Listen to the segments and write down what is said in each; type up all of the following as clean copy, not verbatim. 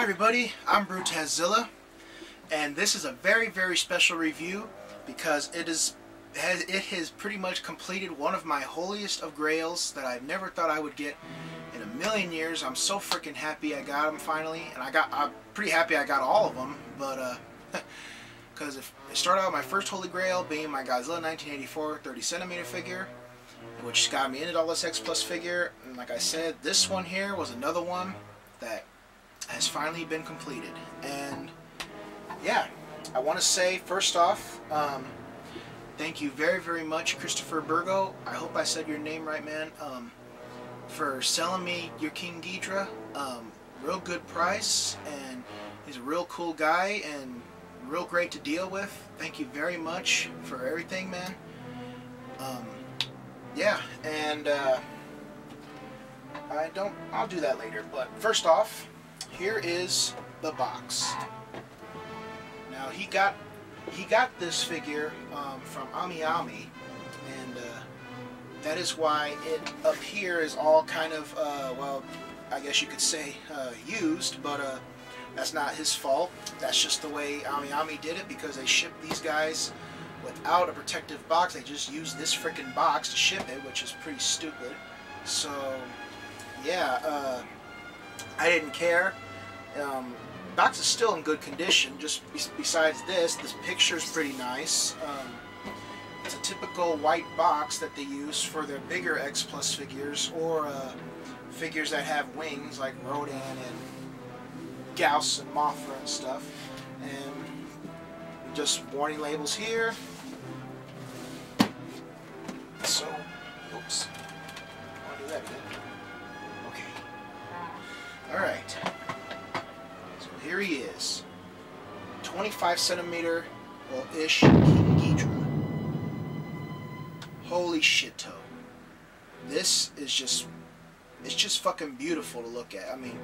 everybody, I'm Brutazilla, and this is a very, very special review because it has pretty much completed one of my holiest of grails that I never thought I would get in a million years. I'm so freaking happy I got them finally, and I'm pretty happy I got all of them, but because it started out with my first holy grail being my Godzilla 1984 30cm figure, which got me into all this X-Plus figure, and like I said, this one here was another one that has finally been completed. And yeah, I want to say first off, thank you very, very much, Christopher Burgo. I hope I said your name right, man. For selling me your King Ghidorah. Real good price, and he's a real cool guy and real great to deal with. Thank you very much for everything, man. Yeah, and I'll do that later. But first off, here is the box. Now he got this figure from Ami, and that is why it up here is all kind of well, I guess you could say used, but that's not his fault. That's just the way Ami did it, because they shipped these guys without a protective box. They just used this freaking box to ship it, which is pretty stupid. So yeah, I didn't care. Box is still in good condition. Just besides this picture's pretty nice. It's a typical white box that they use for their bigger X-Plus figures, or figures that have wings like Rodan and Gauss and Mothra and stuff. And just warning labels here. So, oops, I want to do that again. Okay. All right. So here he is, 25cm, well-ish King Ghidorah. Holy shit-o. This is just, it's just fucking beautiful to look at. I mean,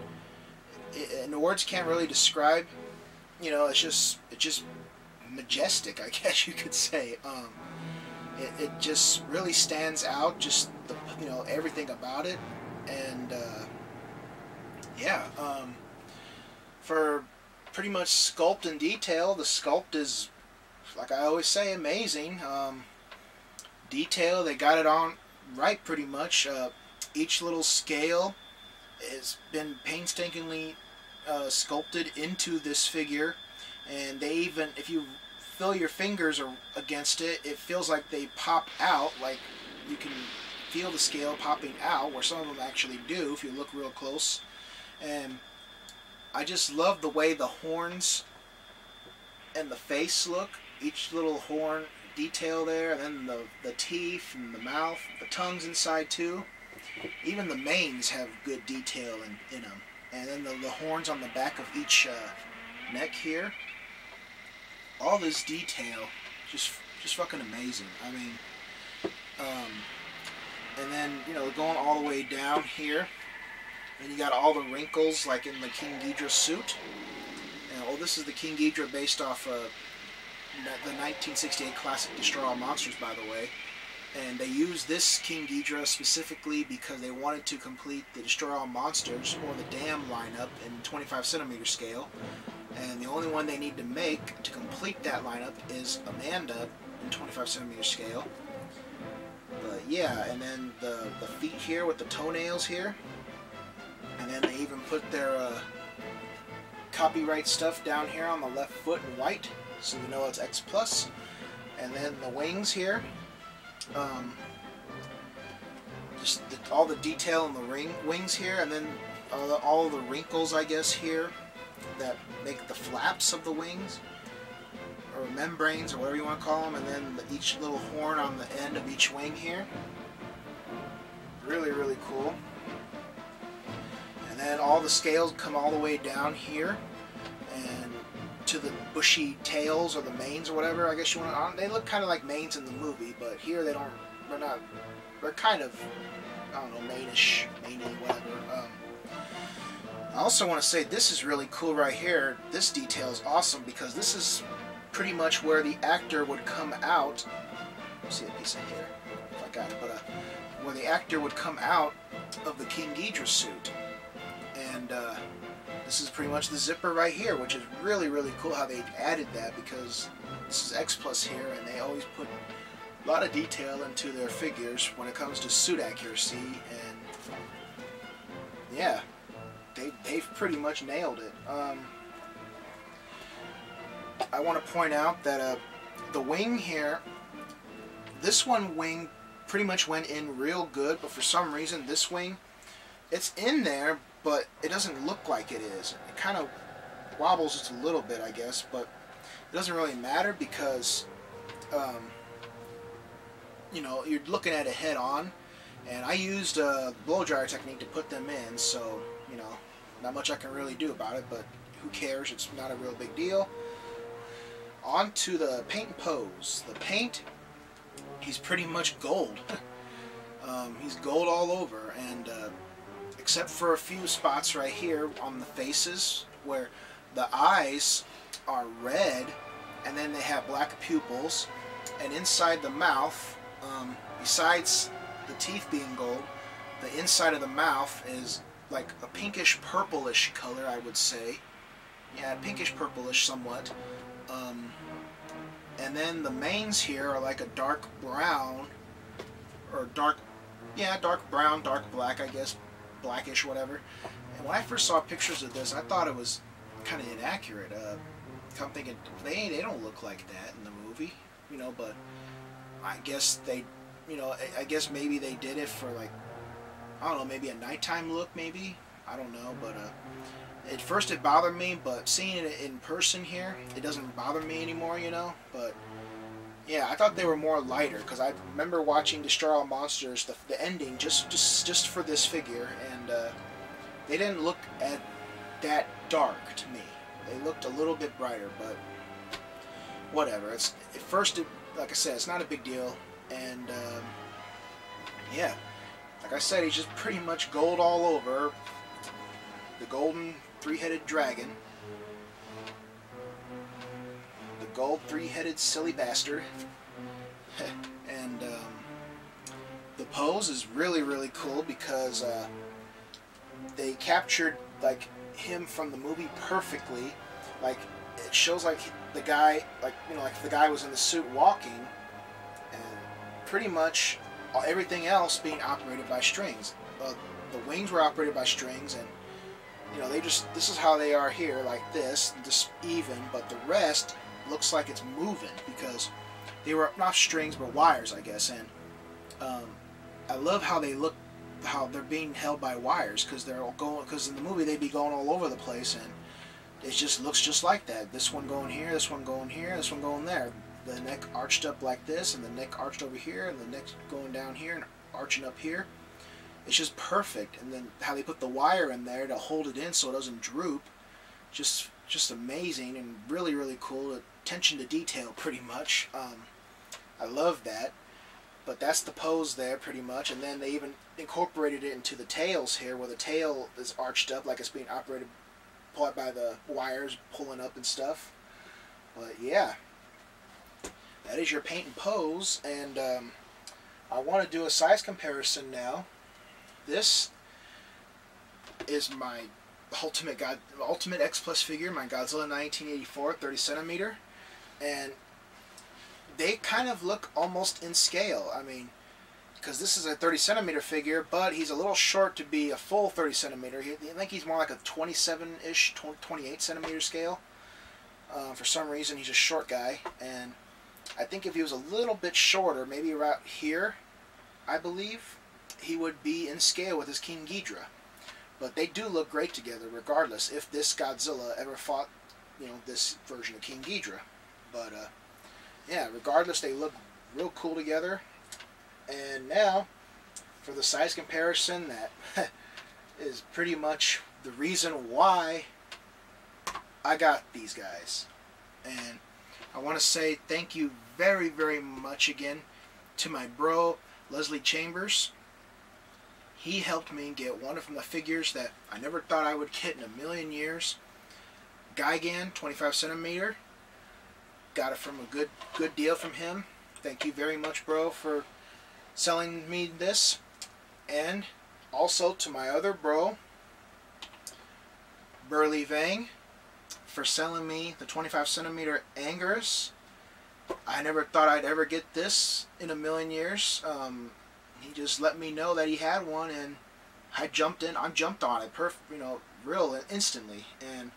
and the words can't really describe. You know, it's just majestic, I guess you could say. It just really stands out, just the, you know, everything about it. And yeah, for pretty much sculpt and detail, the sculpt is, like I always say, amazing. Detail, they got it on right pretty much. Each little scale has been painstakingly sculpted into this figure, and they even, if you feel your fingers against it, it feels like they pop out, like you can feel the scale popping out, where some of them actually do if you look real close. And I just love the way the horns and the face look, each little horn detail there, and then the teeth and the mouth, the tongue's inside too. Even the manes have good detail in them. And then the horns on the back of each neck here. All this detail, just fucking amazing. I mean, and then, you know, going all the way down here, and you got all the wrinkles like in the King Ghidorah suit. And, well, this is the King Ghidorah based off the 1968 classic Destroy All Monsters, by the way. And they used this King Ghidorah specifically because they wanted to complete the Destroy All Monsters, or the Dam lineup, in 25cm scale. And the only one they need to make to complete that lineup is Amanda in 25cm scale. But yeah, and then the feet here with the toenails here. And then they even put their copyright stuff down here on the left foot in white, so you know it's X-Plus. And then the wings here. Just all the detail in the wings here, and then all the wrinkles, I guess, here that make the flaps of the wings, or membranes, or whatever you want to call them, and then each little horn on the end of each wing here. Really, really cool. And then all the scales come all the way down here, and to the bushy tails, or the manes, or whatever, I guess you want to. They look kind of like manes in the movie, but here they don't. They're not. They're kind of, I don't know, mane-ish, maney, whatever. I also want to say this is really cool right here. This detail is awesome, because this is pretty much where the actor would come out. See a piece of hair if I got it, but where the actor would come out of the King Ghidorah suit, and this is pretty much the zipper right here, which is really, really cool how they added that, because this is X-Plus here, and they always put a lot of detail into their figures when it comes to suit accuracy, and yeah, they've pretty much nailed it. I want to point out that the wing here, this wing pretty much went in real good, but for some reason this wing, it's in there, but it doesn't look like it is. It kind of wobbles just a little bit, I guess, but it doesn't really matter because, you know, you're looking at it head on, and I used a blow dryer technique to put them in, so, you know, not much I can really do about it, but who cares? It's not a real big deal. On to the paint and pose. The paint, he's pretty much gold. He's gold all over, and except for a few spots right here on the faces where the eyes are red and then they have black pupils, and inside the mouth, besides the teeth being gold, the inside of the mouth is like a pinkish purplish color, I would say. Yeah, pinkish purplish somewhat. And then the manes here are like a dark brown, or dark brown, dark black, I guess, blackish, whatever. And when I first saw pictures of this, I thought it was kind of inaccurate. I'm thinking, they don't look like that in the movie, you know, but I guess they, you know, I guess maybe they did it for, like, I don't know, maybe a nighttime look, maybe, I don't know, but at first it bothered me, but seeing it in person here, it doesn't bother me anymore, you know, but yeah, I thought they were more lighter, because I remember watching Destroy All Monsters, the ending, just for this figure, and they didn't look that dark to me. They looked a little bit brighter, but whatever. At first, like I said, it's not a big deal, and yeah, like I said, he's just pretty much gold all over. The golden three-headed dragon. The gold three-headed silly bastard. And the pose is really, really cool because they captured like him from the movie perfectly. Like, it shows like the guy, like, you know, like if the guy was in the suit walking, and pretty much everything else being operated by strings. The wings were operated by strings, and you know, this is how they are here, like this, just even, but the rest looks like it's moving because they were not strings but wires, I guess. And I love how they look, how they're being held by wires, because they're all going, because in the movie they'd be going all over the place, and it just looks just like that. This one going here, this one going here, this one going there. The neck arched up like this, and the neck arched over here, and the neck going down here and arching up here. It's just perfect. And then how they put the wire in there to hold it in so it doesn't droop, just amazing and really, really cool. Attention to detail, pretty much. I love that. But that's the pose there, pretty much. And then they even incorporated it into the tails here, where the tail is arched up like it's being operated by the wires pulling up and stuff. But yeah, that is your paint and pose. And I want to do a size comparison now. This is my Ultimate X-Plus figure, my Godzilla 1984 30 centimeter, and they kind of look almost in scale. I mean, because this is a 30 centimeter figure, but he's a little short to be a full 30 centimeter. I think he's more like a 27-ish, 28 centimeter scale. For some reason, he's a short guy, and I think if he was a little bit shorter, maybe right here, I believe, he would be in scale with his King Ghidorah. But they do look great together, regardless, if this Godzilla ever fought, you know, this version of King Ghidorah. But yeah, regardless, they look real cool together. And now, for the size comparison, that is pretty much the reason why I got these guys. And I want to say thank you very, very much again to my bro, Leslie Chambers. He helped me get one of the figures that I never thought I would get in a million years. Gigan, 25 centimeter. Got it from a good deal from him. Thank you very much, bro, for selling me this. And also to my other bro, Burly Vang for selling me the 25cm Anguirus. I never thought I'd ever get this in a million years. He just let me know that he had one, and I jumped on it, real instantly, and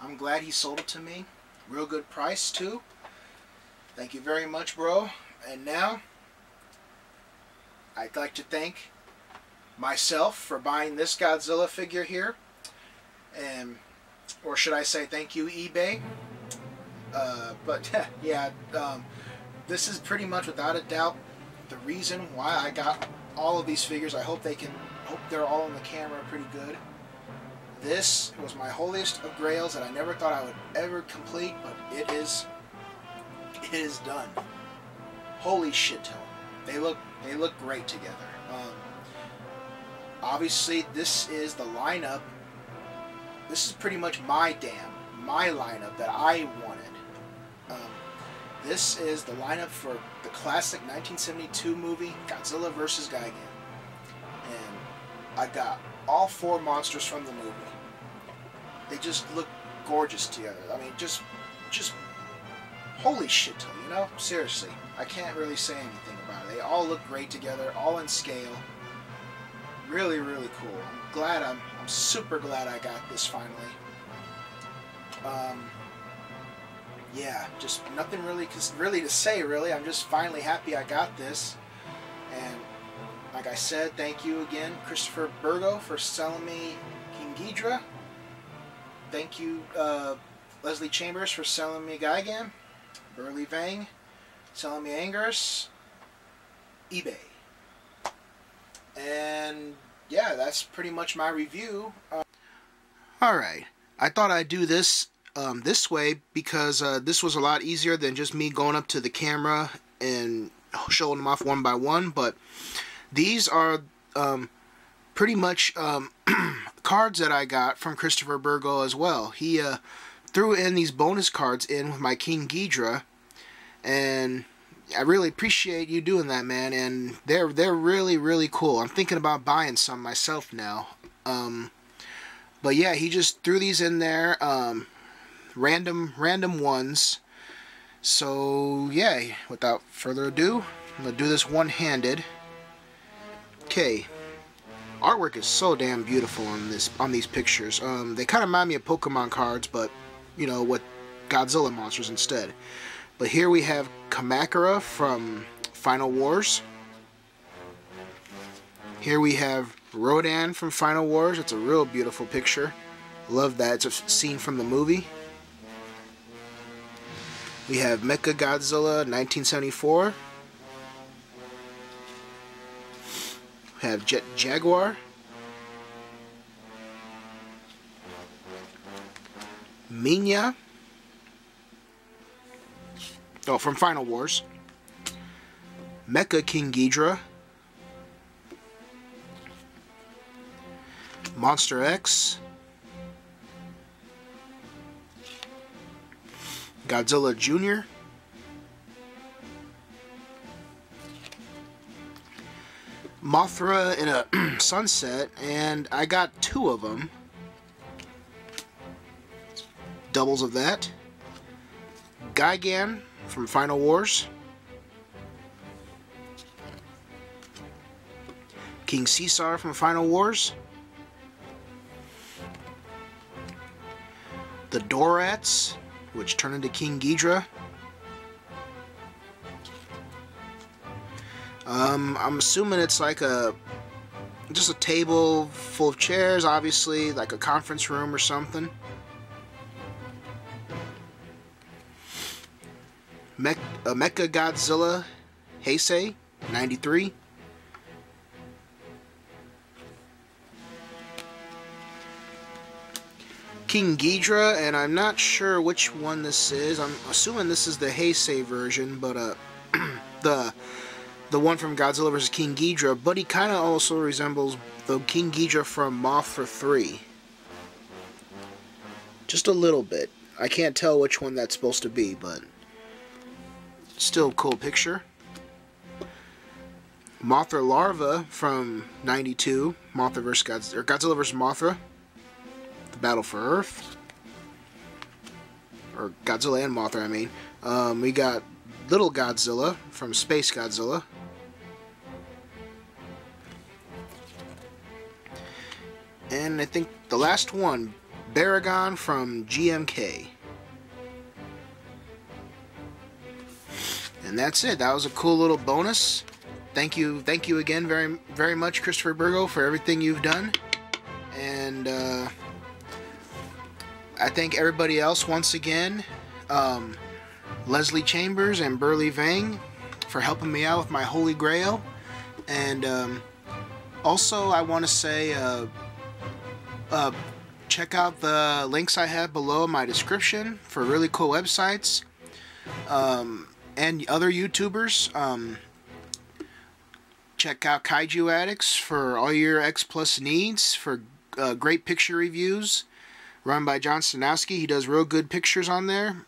I'm glad he sold it to me. Real good price too. Thank you very much, bro. And now I'd like to thank myself for buying this Godzilla figure here, and or should I say thank you, eBay. But yeah, this is pretty much without a doubt the reason why I got all of these figures. I hope they're all on the camera pretty good. This was my holiest of grails that I never thought I would ever complete, but it is done. Holy shit, they look great together. Obviously, this is the lineup. This is pretty much my lineup that I wanted. This is the lineup for the classic 1972 movie Godzilla vs. Gigan, and I got all 4 monsters from the movie. They just look gorgeous together. I mean, just holy shit, you know? Seriously, I can't really say anything about it. They all look great together, all in scale. Really, really cool. I'm super glad I got this finally. Yeah, just nothing really to say, really. I'm just finally happy I got this. And like I said, thank you again, Christopher Burgo, for selling me King Ghidorah. Thank you, Leslie Chambers, for selling me Gigan. Burly Vang selling me Anguirus. eBay. And yeah, that's pretty much my review. Alright, I thought I'd do this this way because this was a lot easier than just me going up to the camera and showing them off one by one. But these are pretty much cards that I got from Christopher Burgo as well. He threw in these bonus cards in with my King Ghidorah, and I really appreciate you doing that, man. And they're really, really cool. I'm thinking about buying some myself now. But yeah, he just threw these in there, random ones. So yeah, without further ado, I'm gonna do this one-handed. Okay, artwork is so damn beautiful on these pictures. They kind of remind me of Pokemon cards, but you know, with Godzilla monsters instead. But here we have Kamakura from Final Wars. Here we have Rodan from Final Wars. It's a real beautiful picture. Love that. It's a scene from the movie. We have Mecha Godzilla 1974. We have Jet Jaguar. Minya. Oh, from Final Wars. Mecha King Ghidorah. Monster X. Godzilla Jr. Mothra in a sunset, and I got 2 of them. Doubles of that. Gigan from Final Wars. King Caesar from Final Wars. The Dorats, which turn into King Ghidorah. I'm assuming it's like just a table full of chairs, obviously, like a conference room or something. Mecha Godzilla Heisei 93. King Ghidorah, and I'm not sure which one this is. I'm assuming this is the Heisei version, but the one from Godzilla vs. King Ghidorah, but he kind of also resembles the King Ghidorah from Mothra 3. Just a little bit. I can't tell which one that's supposed to be, but still a cool picture. Mothra Larva from 92, Godzilla vs. Mothra. The Battle for Earth. Or Godzilla and Mothra, I mean. We got Little Godzilla from Space Godzilla. And I think the last one, Baragon from GMK. And that's it. That was a cool little bonus. Thank you again very much, Christopher Burgo, for everything you've done. And I thank everybody else once again. Leslie Chambers and Burley Vang for helping me out with my Holy Grail. And also I want to say check out the links I have below in my description for really cool websites and other YouTubers. Check out Kaiju Addicts for all your X-Plus needs, for great picture reviews run by John Stanowski. He does real good pictures on there.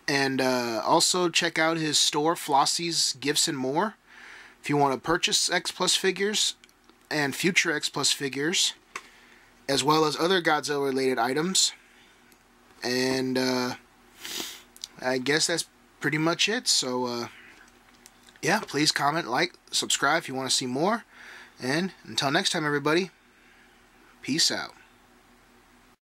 And also check out his store, Flossie's Gifts and More, if you want to purchase X-Plus figures and future X-Plus figures, as well as other Godzilla related items. And I guess that's pretty much it. So yeah, please comment, like, subscribe if you want to see more. And until next time, everybody, peace out.